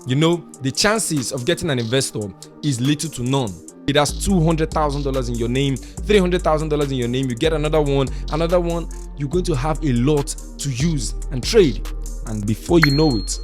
you know, the chances of getting an investor is little to none. It has $200,000 in your name, $300,000 in your name. You get another one, you're going to have a lot to use and trade. And before you know it,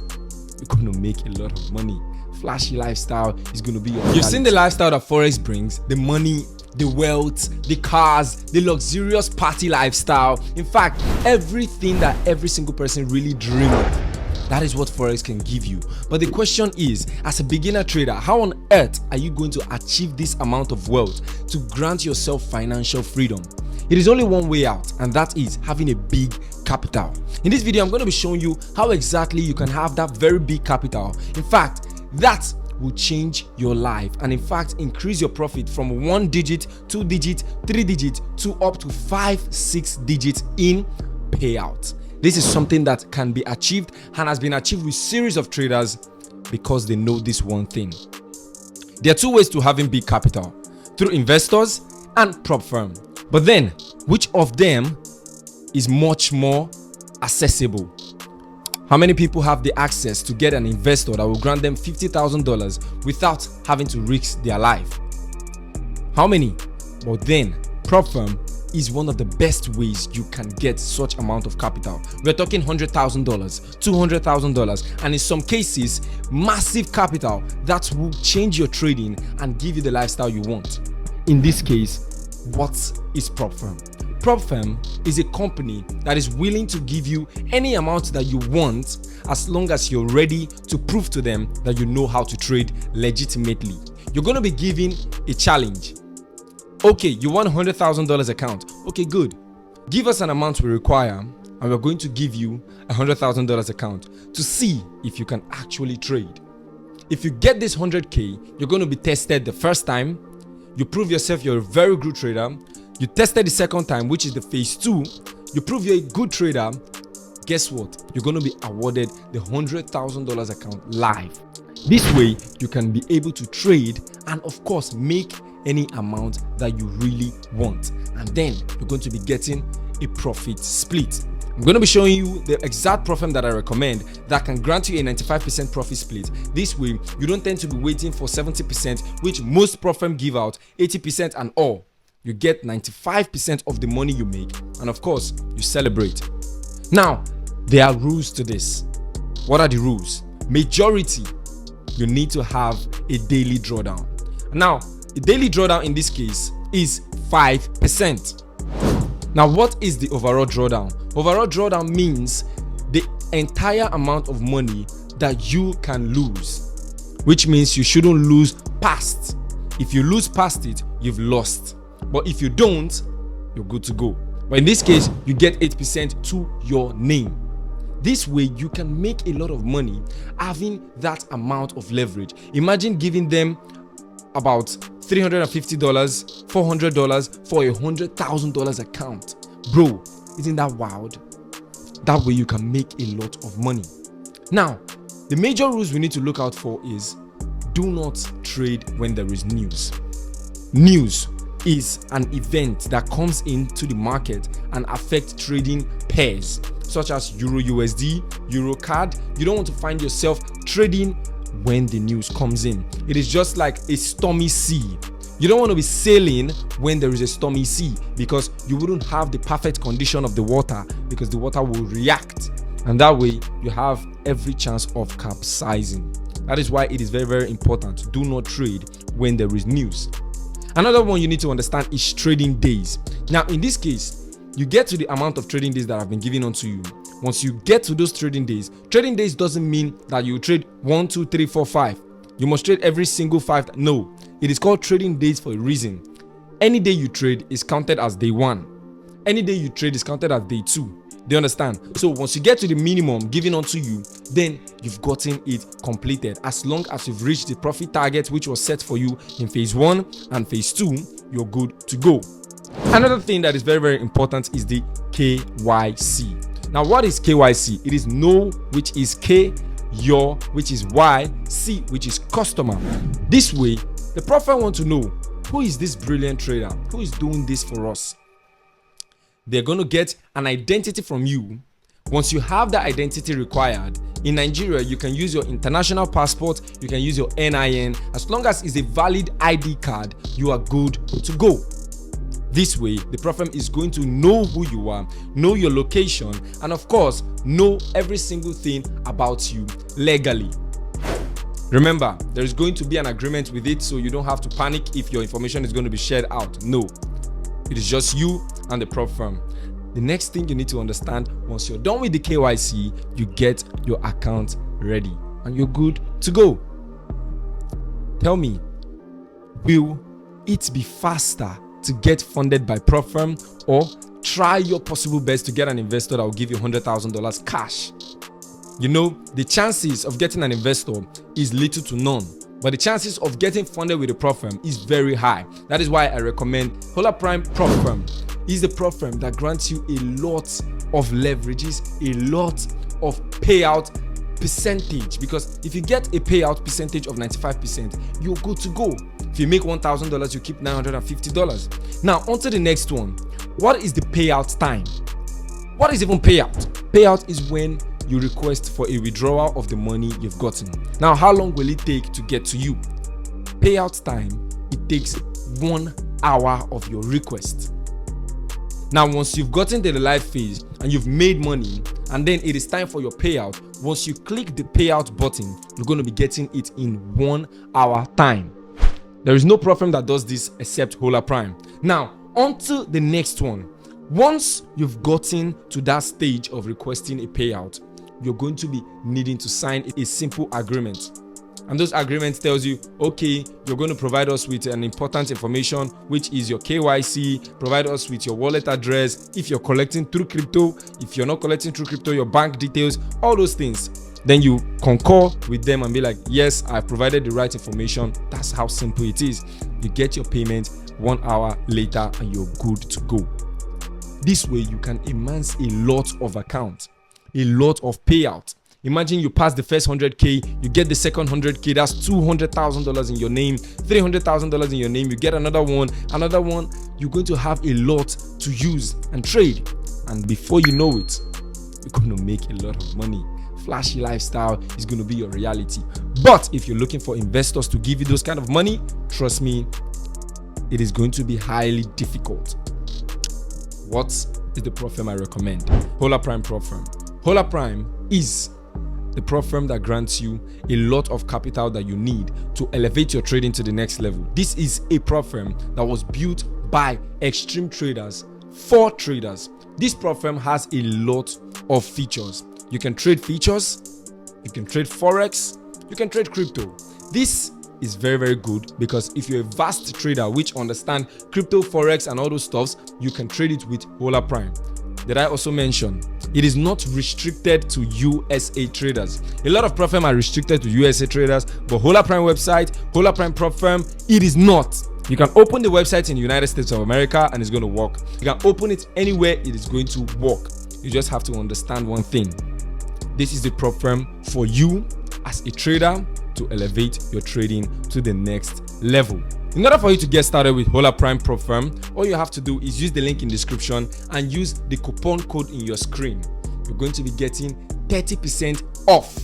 you're going to make a lot of money. Flashy lifestyle is going to be your reality. You've seen the lifestyle that Forex brings, the money, the wealth, the cars, the luxurious party lifestyle. In fact, everything that every single person really dreams of. That is what Forex can give you. But the question is, as a beginner trader, how on earth are you going to achieve this amount of wealth to grant yourself financial freedom? It is only one way out, and that is having a big capital. In this video, I'm going to be showing you how exactly you can have that very big capital. In fact, that will change your life and in fact increase your profit from 1 digit, 2 digit, 3 digit to up to 5, 6 digits in payout. This is something that can be achieved and has been achieved with series of traders because they know this one thing. There are two ways to having big capital: through investors and prop firm. But then, which of them is much more accessible? How many people have the access to get an investor that will grant them $50,000 without having to risk their life? How many? But then, prop firm is one of the best ways you can get such amount of capital. We're talking $100,000, $200,000, and in some cases, massive capital that will change your trading and give you the lifestyle you want. In this case, what is prop firm? Prop firm is a company that is willing to give you any amount that you want as long as you're ready to prove to them that you know how to trade legitimately. You're going to be given a challenge. Okay, you want $100,000 account. Okay, good. Give us an amount we require and we're going to give you $100,000 account to see if you can actually trade. If you get this 100K, you're going to be tested the first time. You prove yourself you're a very good trader. You tested the second time, which is the phase 2. You prove you're a good trader. Guess what? You're going to be awarded the $100,000 account live. This way, you can be able to trade and of course make any amount that you really want. And then you're going to be getting a profit split. I'm going to be showing you the exact prop firm that I recommend that can grant you a 95% profit split. This way, you don't tend to be waiting for 70%, which most prop firm give out 80% and all. You get 95% of the money you make, and of course, you celebrate. Now, there are rules to this. What are the rules? Majority, you need to have a daily drawdown. Now, a daily drawdown in this case is 5%. Now, what is the overall drawdown? Overall drawdown means the entire amount of money that you can lose, which means you shouldn't lose past. If you lose past it, you've lost. But if you don't, you're good to go. But in this case, you get 8% to your name. This way, you can make a lot of money having that amount of leverage. Imagine giving them about $350, $400 for a $100,000 account. Bro, isn't that wild? That way you can make a lot of money. Now, the major rules we need to look out for is do not trade when there is news. News is an event that comes into the market and affects trading pairs such as Euro USD, Euro CAD. You don't want to find yourself trading when the news comes in. It is just like a stormy sea. You don't want to be sailing when there is a stormy sea because you wouldn't have the perfect condition of the water because the water will react, and that way you have every chance of capsizing. That is why it is very, very important. Do not trade when there is news. Another one you need to understand is trading days. Now, in this case, you get to the amount of trading days that have been given onto you. Once you get to those trading days doesn't mean that you trade 1, 2, 3, 4, 5. You must trade every single 5. No, it is called trading days for a reason. Any day you trade is counted as day 1. Any day you trade is counted as day 2. Do you understand? So once you get to the minimum given onto you, then you've gotten it completed. As long as you've reached the profit target which was set for you in phase 1 and phase 2, you're good to go. Another thing that is very, very important is the KYC. Now, what is KYC? It is know, which is K, your, which is Y, C, which is customer. This way, the prop firm want to know, who is this brilliant trader? Who is doing this for us? They're going to get an identity from you, Once you have the identity required, in Nigeria, you can use your international passport, you can use your NIN. As long as it's a valid ID card, you are good to go. This way, the platform is going to know who you are, know your location, and of course, know every single thing about you legally. Remember, there is going to be an agreement with it, so you don't have to panic if your information is going to be shared out. No, it is just you and the prop firm. The next thing you need to understand, once you're done with the KYC, you get your account ready and you're good to go. Tell me, will it be faster to get funded by prop firm, or try your possible best to get an investor that will give you $100,000 cash? You know, the chances of getting an investor is little to none, but the chances of getting funded with a prop firm is very high. That is why I recommend Hola Prime Prop Firm. It's the prop firm that grants you a lot of leverages, a lot of payout percentage, because if you get a payout percentage of 95%, you're good to go. If you make $1,000, you keep $950. Now, on to the next one. What is the payout time? What is even payout? Payout is when you request for a withdrawal of the money you've gotten. Now, how long will it take to get to you? Payout time, it takes 1 hour of your request. Now, once you've gotten to the live phase and you've made money, and then it is time for your payout, once you click the payout button, you're going to be getting it in 1 hour time. There is no prop firm that does this except Hola Prime. Now, on to the next one. Once you've gotten to that stage of requesting a payout, you're going to be needing to sign a simple agreement. And those agreements tells you, okay, you're going to provide us with an important information, which is your KYC, provide us with your wallet address, if you're collecting through crypto, if you're not collecting through crypto, your bank details, all those things. Then you concur with them and be like, yes, I've provided the right information. That's how simple it is. You get your payment 1 hour later and you're good to go. This way, you can amass a lot of accounts, a lot of payout. Imagine you pass the first 100K, you get the second 100K, that's $200,000 in your name, $300,000 in your name, you get another one, you're going to have a lot to use and trade. And before you know it, you're going to make a lot of money. Flashy lifestyle is going to be your reality. But if you're looking for investors to give you those kind of money, trust me, it is going to be highly difficult. What is the prop firm I recommend? Hola Prime Prop Firm. Hola Prime is the prop firm that grants you a lot of capital that you need to elevate your trading to the next level. This is a prop firm that was built by extreme traders for traders. This prop firm has a lot of features. You can trade features, you can trade Forex, you can trade crypto. This is very, very good because if you're a vast trader which understand crypto, Forex and all those stuffs, you can trade it with Hola Prime. Did I also mention it is not restricted to USA traders? A lot of prop firms are restricted to USA traders, but Hola Prime website, Hola Prime prop firm, it is not. You can open the website in the United States of America and it's going to work. You can open it anywhere, it is going to work. You just have to understand one thing. This is the prop firm for you as a trader to elevate your trading to the next level. In order for you to get started with Hola Prime Prop Firm, all you have to do is use the link in the description and use the coupon code in your screen. You're going to be getting 30% off.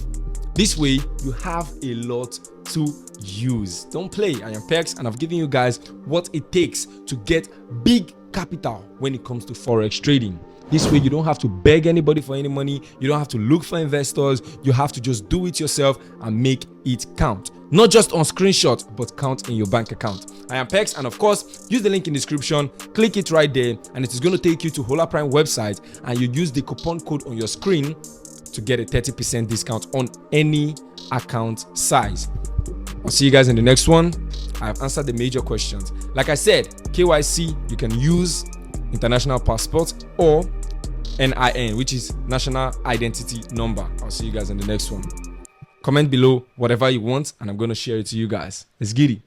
This way, you have a lot to use. Don't play. I am Pex and I've given you guys what it takes to get big capital when it comes to Forex trading. This way, you don't have to beg anybody for any money. You don't have to look for investors. You have to just do it yourself and make it count. Not just on screenshot, but count in your bank account. I am Pex, and of course, use the link in the description, click it right there, and it is going to take you to Hola Prime website, and you use the coupon code on your screen to get a 30% discount on any account size. I'll see you guys in the next one. I've answered the major questions. Like I said, KYC, you can use international passport or NIN, which is national identity number. I'll see you guys in the next one. Comment below whatever you want and I'm going to share it to you guys. Let's get it.